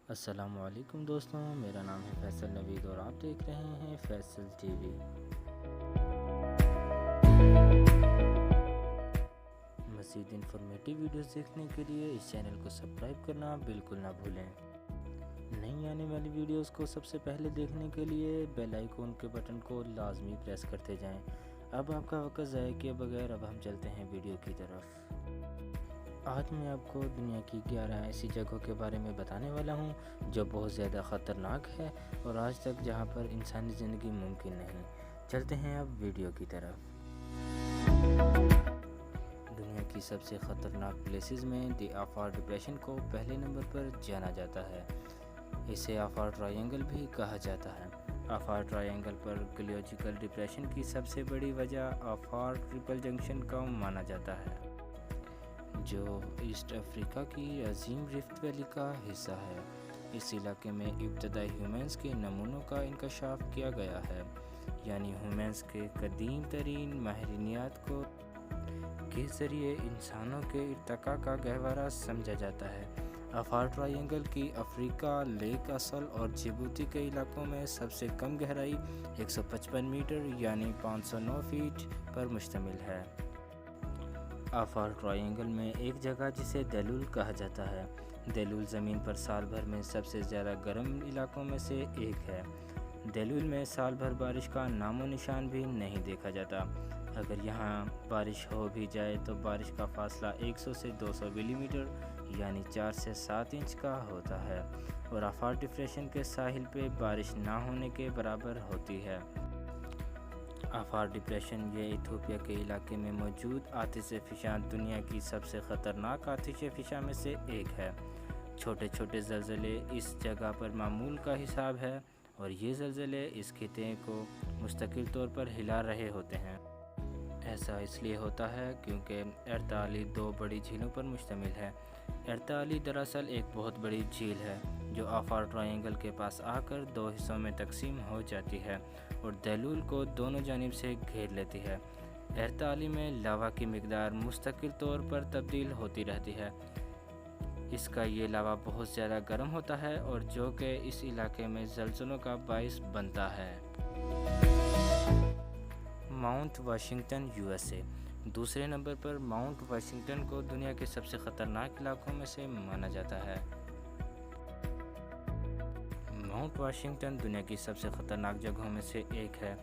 السلام علیکم دوستوں، میرا نام ہے فیصل نوید اور آپ دیکھ رہے ہیں فیصل ٹی وی۔ مزید انفارمیٹیو ویڈیوز دیکھنے کے لیے اس چینل کو سبسکرائب کرنا بالکل نہ بھولیں۔ نئی آنے والی ویڈیوز کو سب سے پہلے دیکھنے کے لیے بیل آئیکن کے بٹن کو لازمی پریس کرتے جائیں۔ اب آپ کا وقت ضائع کیے بغیر اب ہم چلتے ہیں ویڈیو کی طرف۔ آج میں آپ کو دنیا کی 11 ایسی جگہوں کے بارے میں بتانے والا ہوں جو بہت زیادہ خطرناک ہے اور آج تک جہاں پر انسانی زندگی ممکن نہیں۔ چلتے ہیں اب ویڈیو کی طرف۔ دنیا کی سب سے خطرناک پلیسز میں دی آفار ڈپریشن کو پہلے نمبر پر جانا جاتا ہے۔ اسے آفار ٹرائنگل بھی کہا جاتا ہے۔ آفار ٹرائنگل پر گلیوجیکل ڈپریشن کی سب سے بڑی وجہ آفار ٹرپل جنکشن کا مانا جاتا ہے، جو ایسٹ افریقہ کی عظیم رفٹ ویلی کا حصہ ہے۔ اس علاقے میں ابتدائی ہیومنز کے نمونوں کا انکشاف کیا گیا ہے، یعنی ہیومنز کے قدیم ترین ماہرینیات کے ذریعے انسانوں کے ارتقاء کا گہوارہ سمجھا جاتا ہے۔ آفار ٹرائنگل کی افریقہ، لیک اصل اور جبوتی کے علاقوں میں سب سے کم گہرائی 155 میٹر یعنی 509 فیٹ پر مشتمل ہے۔ آفار ٹرائنگل میں ایک جگہ جسے دیلول کہا جاتا ہے۔ دیلول زمین پر سال بھر میں سب سے زیادہ گرم علاقوں میں سے ایک ہے۔ دیلول میں سال بھر بارش کا نام و نشان بھی نہیں دیکھا جاتا۔ اگر یہاں بارش ہو بھی جائے تو بارش کا فاصلہ 100 سے 200 ملی میٹر یعنی 4 سے 7 انچ کا ہوتا ہے، اور آفار ڈپریشن کے ساحل پہ بارش نہ ہونے کے برابر ہوتی ہے۔ آفار ڈپریشن یہ ایتھوپیا کے علاقے میں موجود آتش فشاں دنیا کی سب سے خطرناک آتش فشاں میں سے ایک ہے۔ چھوٹے چھوٹے زلزلے اس جگہ پر معمول کا حساب ہے، اور یہ زلزلے اس خطے کو مستقل طور پر ہلا رہے ہوتے ہیں۔ ایسا اس لیے ہوتا ہے کیونکہ ارتالی 2 بڑی جھیلوں پر مشتمل ہے۔ ارتالی دراصل ایک بہت بڑی جھیل ہے جو آفار ٹرائنگل کے پاس آ کر 2 حصوں میں تقسیم ہو جاتی ہے اور دیلول کو دونوں جانب سے گھیر لیتی ہے۔ ارتالی میں لاوا کی مقدار مستقل طور پر تبدیل ہوتی رہتی ہے۔ اس کا یہ لاوا بہت زیادہ گرم ہوتا ہے اور جو کہ اس علاقے میں زلزلوں کا باعث بنتا ہے۔ ماؤنٹ واشنگٹن USA دوسرے نمبر پر ماؤنٹ واشنگٹن کو دنیا کے سب سے خطرناک علاقوں میں سے مانا جاتا ہے۔ ماؤنٹ واشنگٹن دنیا کی سب سے خطرناک جگہوں میں سے ایک ہے۔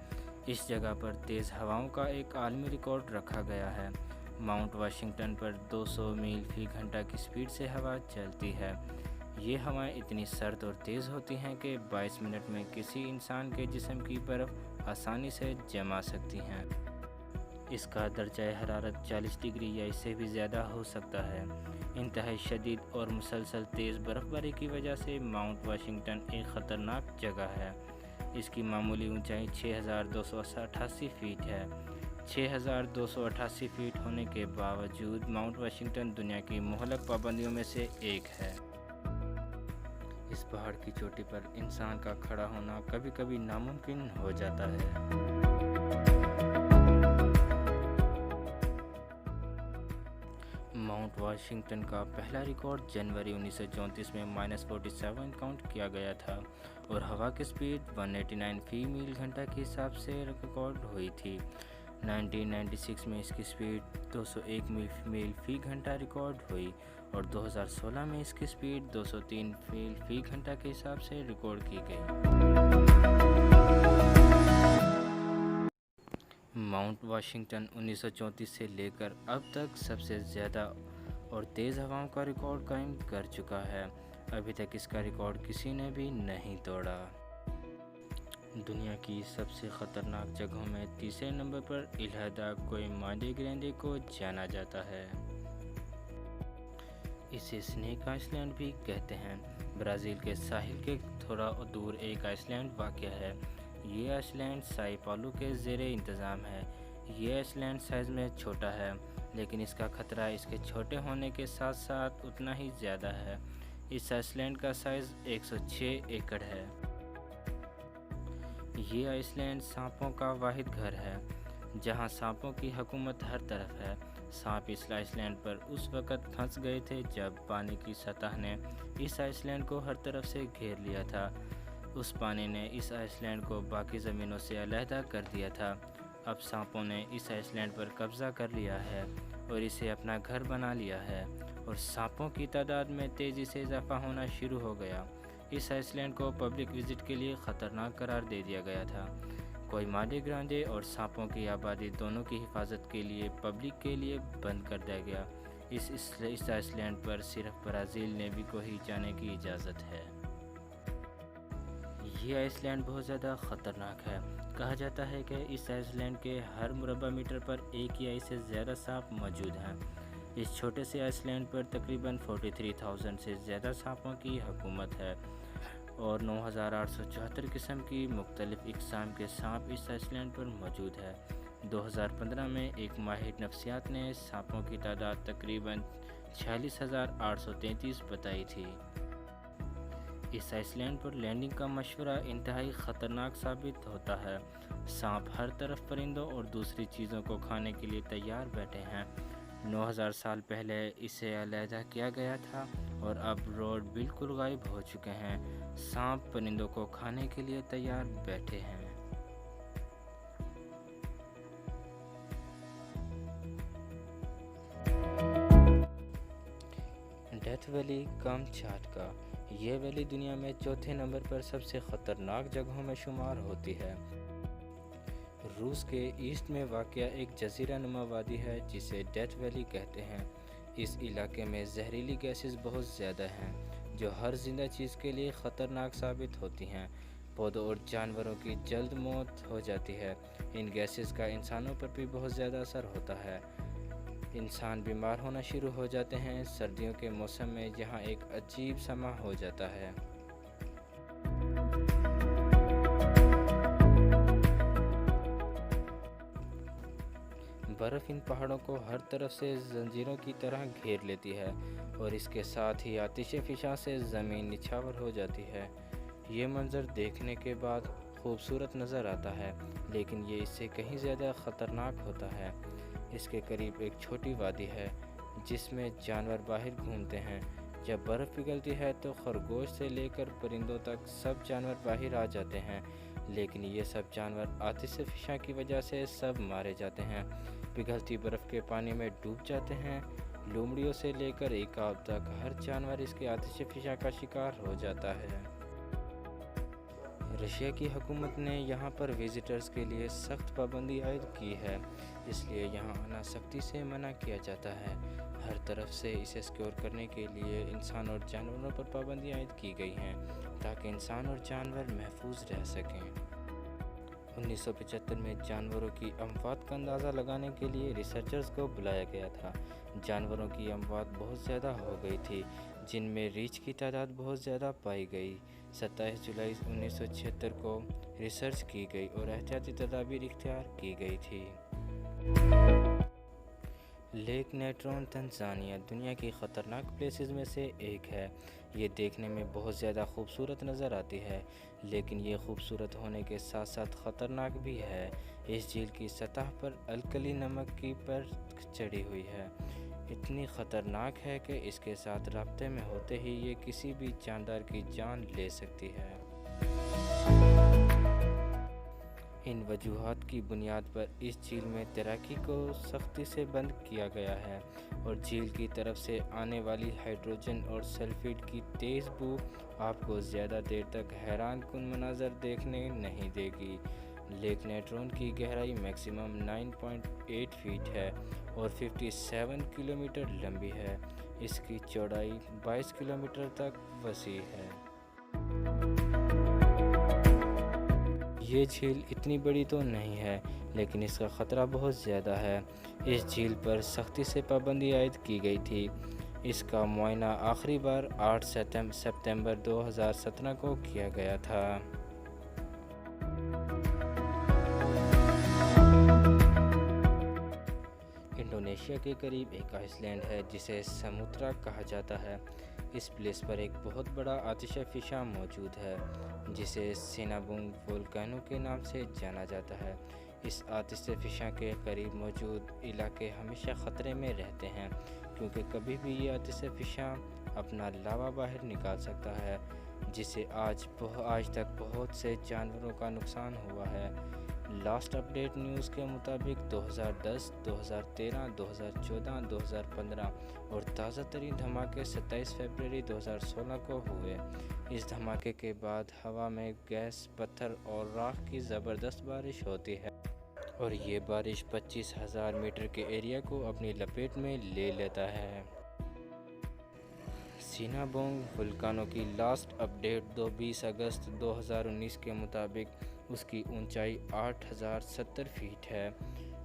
اس جگہ پر تیز ہواؤں کا ایک عالمی ریکارڈ رکھا گیا ہے۔ ماؤنٹ واشنگٹن پر 200 میل فی گھنٹہ کی سپیڈ سے ہوا چلتی ہے۔ یہ ہوائیں اتنی سرد اور تیز ہوتی ہیں کہ 22 منٹ میں کسی انسان کے جسم کی برف آسانی سے جما سکتی ہیں۔ اس کا درجہ حرارت 40 ڈگری یا اس سے بھی زیادہ ہو سکتا ہے۔ انتہائی شدید اور مسلسل تیز برف باری کی وجہ سے ماؤنٹ واشنگٹن ایک خطرناک جگہ ہے۔ اس کی معمولی اونچائی 6288 فیٹ ہے۔ 6288 فیٹ ہونے کے باوجود ماؤنٹ واشنگٹن دنیا کی مہلک پابندیوں میں سے ایک ہے۔ اس پہاڑ کی چوٹی پر انسان کا کھڑا ہونا کبھی کبھی ناممکن ہو جاتا ہے۔ ماؤنٹ واشنگٹن کا پہلا ریکارڈ جنوری 1934 میں -47 کاؤنٹ کیا گیا تھا اور ہوا کی سپیڈ 189 فی میل گھنٹہ کے حساب سے ریکارڈ ہوئی تھی۔ 1996 میں اس کی سپیڈ 201 میل فی گھنٹہ ریکارڈ ہوئی اور 2016 میں اس کی سپیڈ 203 میل فی گھنٹہ کے حساب سے ریکارڈ کی گئی۔ ماؤنٹ واشنگٹن 1934 سے لے کر اب تک سب سے زیادہ اور تیز ہواؤں کا ریکارڈ قائم کر چکا ہے۔ ابھی تک اس کا ریکارڈ کسی نے بھی نہیں توڑا۔ دنیا کی سب سے خطرناک جگہوں میں تیسرے نمبر پر الہدا کوئمانڈے گرینڈے کو جانا جاتا ہے۔ اسے سنیک آئس لینڈ بھی کہتے ہیں۔ برازیل کے ساحل کے تھوڑا دور ایک آئس لینڈ واقع ہے۔ یہ آئس لینڈ سائی پاولو کے زیر انتظام ہے۔ یہ آئس لینڈ سائز میں چھوٹا ہے، لیکن اس کا خطرہ اس کے چھوٹے ہونے کے ساتھ ساتھ اتنا ہی زیادہ ہے۔ اس آئس لینڈ کا سائز 106 ایکڑ ہے۔ یہ آئس لینڈ سانپوں کا واحد گھر ہے، جہاں سانپوں کی حکومت ہر طرف ہے۔ سانپ اس آئس لینڈ پر اس وقت پھنس گئے تھے جب پانی کی سطح نے اس آئس لینڈ کو ہر طرف سے گھیر لیا تھا۔ اس پانی نے اس آئس لینڈ کو باقی زمینوں سے علیحدہ کر دیا تھا۔ اب سانپوں نے اس آئس لینڈ پر قبضہ کر لیا ہے اور اسے اپنا گھر بنا لیا ہے، اور سانپوں کی تعداد میں تیزی سے اضافہ ہونا شروع ہو گیا۔ اس آئس لینڈ کو پبلک وزٹ کے لیے خطرناک قرار دے دیا گیا تھا۔ کوئی مارڈی گرانڈے اور سانپوں کی آبادی دونوں کی حفاظت کے لیے پبلک کے لیے بند کر دیا گیا۔ اس آئس لینڈ پر صرف برازیل نیوی کو ہی جانے کی اجازت ہے۔ یہ آئس لینڈ بہت زیادہ خطرناک ہے۔ کہا جاتا ہے کہ اس آئس لینڈ کے ہر مربع میٹر پر ایک یا اس سے زیادہ سانپ موجود ہیں۔ اس چھوٹے سے آئس لینڈ پر تقریباً 43,000 سے زیادہ سانپوں کی حکومت ہے اور 9,874 قسم کی مختلف اقسام کے سانپ اس آئس لینڈ پر موجود ہے۔ 2015 میں ایک ماہر نفسیات نے سانپوں کی تعداد تقریباً 46,833 بتائی تھی۔ اس آئس لینڈ پر لینڈنگ کا مشورہ انتہائی خطرناک ثابت ہوتا ہے۔ سانپ ہر طرف پرندوں اور دوسری چیزوں کو کھانے کے لیے تیار بیٹھے ہیں۔ 9,000 سال پہلے اسے علیحدہ کیا گیا تھا اور اب روڈ بالکل غائب ہو چکے ہیں۔ سانپ پرندوں کو کھانے کے لیے تیار بیٹھے ہیں۔ Death valley Kamchatka. یہ ویلی دنیا میں چوتھے نمبر پر سب سے خطرناک جگہوں میں شمار ہوتی ہے۔ روس کے ایسٹ میں واقع ایک جزیرہ نما وادی ہے جسے ڈیتھ ویلی کہتے ہیں۔ اس علاقے میں زہریلی گیسز بہت زیادہ ہیں جو ہر زندہ چیز کے لیے خطرناک ثابت ہوتی ہیں۔ پودوں اور جانوروں کی جلد موت ہو جاتی ہے۔ ان گیسز کا انسانوں پر بھی بہت زیادہ اثر ہوتا ہے۔ انسان بیمار ہونا شروع ہو جاتے ہیں۔ سردیوں کے موسم میں یہاں ایک عجیب سما ہو جاتا ہے۔ برف ان پہاڑوں کو ہر طرف سے زنجیروں کی طرح گھیر لیتی ہے اور اس کے ساتھ ہی آتش فشاں سے زمین نچھاور ہو جاتی ہے۔ یہ منظر دیکھنے کے بعد خوبصورت نظر آتا ہے، لیکن یہ اس سے کہیں زیادہ خطرناک ہوتا ہے۔ اس کے قریب ایک چھوٹی وادی ہے جس میں جانور باہر گھومتے ہیں۔ جب برف پگھلتی ہے تو خرگوش سے لے کر پرندوں تک سب جانور باہر آ جاتے ہیں، لیکن یہ سب جانور آتش فشاں کی وجہ سے سب مارے جاتے ہیں، پگھلتی برف کے پانی میں ڈوب جاتے ہیں۔ لومڑیوں سے لے کر عقاب تک ہر جانور اس کے آتش فشاں کا شکار ہو جاتا ہے۔ رشیا کی حکومت نے یہاں پر وزٹرز کے لیے سخت پابندی عائد کی ہے، اس لیے یہاں آنا سختی سے منع کیا جاتا ہے۔ ہر طرف سے اسے سیکیور کرنے کے لیے انسان اور جانوروں پر پابندی عائد کی گئی ہیں تاکہ انسان اور جانور محفوظ رہ سکیں۔ 1975 میں جانوروں کی اموات کا اندازہ لگانے کے لیے ریسرچرز کو بلایا گیا تھا۔ جانوروں کی اموات بہت زیادہ ہو گئی تھی، جن میں ریچھ کی تعداد بہت زیادہ پائی گئی۔ 27 جولائی 1976 کو ریسرچ کی گئی اور احتیاطی تدابیر اختیار کی گئی تھی۔ لیک نیٹرون تنزانیہ دنیا کی خطرناک پلیسز میں سے ایک ہے۔ یہ دیکھنے میں بہت زیادہ خوبصورت نظر آتی ہے، لیکن یہ خوبصورت ہونے کے ساتھ ساتھ خطرناک بھی ہے۔ اس جھیل کی سطح پر الکلی نمک کی پرت چڑھی ہوئی ہے، اتنی خطرناک ہے کہ اس کے ساتھ رابطے میں ہوتے ہی یہ کسی بھی جاندار کی جان لے سکتی ہے۔ ان وجوہات کی بنیاد پر اس جھیل میں تیراکی کو سختی سے بند کیا گیا ہے اور جھیل کی طرف سے آنے والی ہائیڈروجن اور سلفیٹ کی تیز بو آپ کو زیادہ دیر تک حیران کن مناظر دیکھنے نہیں دے گی۔ لیک نیٹرون کی گہرائی میکسیمم 9.8 فیٹ ہے اور 57 کلومیٹر لمبی ہے۔ اس کی چوڑائی 22 کلومیٹر تک وسیع ہے۔ یہ جھیل اتنی بڑی تو نہیں ہے، لیکن اس کا خطرہ بہت زیادہ ہے۔ اس جھیل پر سختی سے پابندی عائد کی گئی تھی۔ اس کا معائنہ آخری بار 8 ستمبر 2017 کو کیا گیا تھا۔ انڈونیشیا کے قریب ایک آئس لینڈ ہے جسے سموترا کہا جاتا ہے۔ اس پلیس پر ایک بہت بڑا آتش فشاں موجود ہے جسے سینابونگ وولکینو کے نام سے جانا جاتا ہے۔ اس آتش فشاں کے قریب موجود علاقے ہمیشہ خطرے میں رہتے ہیں کیونکہ کبھی بھی یہ آتش فشاں اپنا لاوا باہر نکال سکتا ہے، جس سے آج تک بہت سے جانوروں کا نقصان ہوا ہے۔ لاسٹ اپڈیٹ نیوز کے مطابق 2010، 2013، 2014، 2015 اور تازہ ترین دھماکے 27 فروری 2016 کو ہوئے۔ اس دھماکے کے بعد ہوا میں گیس، پتھر اور راکھ کی زبردست بارش ہوتی ہے، اور یہ بارش 25,000 میٹر کے ایریا کو اپنی لپیٹ میں لے لیتا ہے۔ سینابونگ وولکانو کی لاسٹ اپڈیٹ 20 اگست 2019 کے مطابق اس کی اونچائی 8,070 فیٹ ہے۔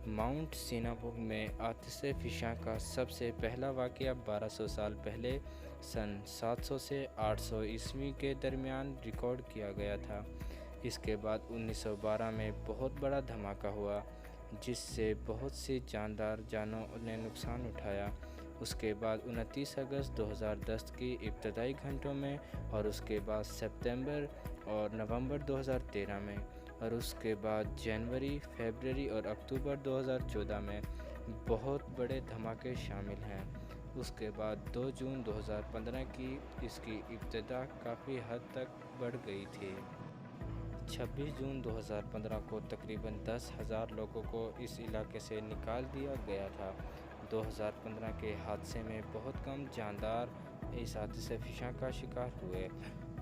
ماؤنٹ سینابونگ میں آتش فشاں کا سب سے پہلا واقعہ 1200 سال پہلے سن 700 سے 800 عیسوی کے درمیان ریکارڈ کیا گیا تھا۔ اس کے بعد 1912 میں بہت بڑا دھماکہ ہوا، جس سے بہت سی جاندار جانوں نے نقصان اٹھایا۔ اس کے بعد 29 اگست 2010 کی ابتدائی گھنٹوں میں، اور اس کے بعد ستمبر اور نومبر 2013 میں، اور اس کے بعد جنوری، فروری اور اکتوبر 2014 میں بہت بڑے دھماکے شامل ہیں۔ اس کے بعد 2 جون 2015 کی اس کی ابتدا کافی حد تک بڑھ گئی تھی۔ 26 جون 2015 کو تقریباً 10,000 لوگوں کو اس علاقے سے نکال دیا گیا تھا۔ 2015 کے حادثے میں بہت کم جاندار اس آتش فشاں کا شکار ہوئے،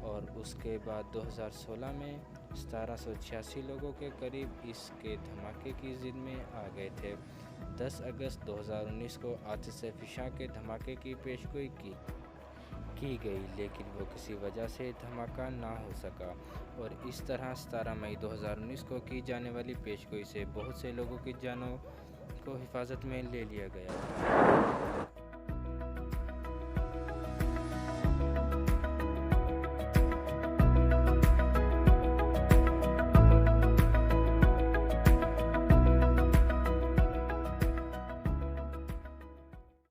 اور اس کے بعد 2016 میں 1786 لوگوں کے قریب اس کے دھماکے کی زد میں آ گئے تھے۔ 10 اگست 2019 کو آتش فشاں کے دھماکے کی پیشگوئی کی گئی، لیکن وہ کسی وجہ سے دھماکہ نہ ہو سکا، اور اس طرح 17 مئی 2019 کو کی جانے والی پیشگوئی سے بہت سے لوگوں کی جانوں کو حفاظت میں لے لیا گیا تھا۔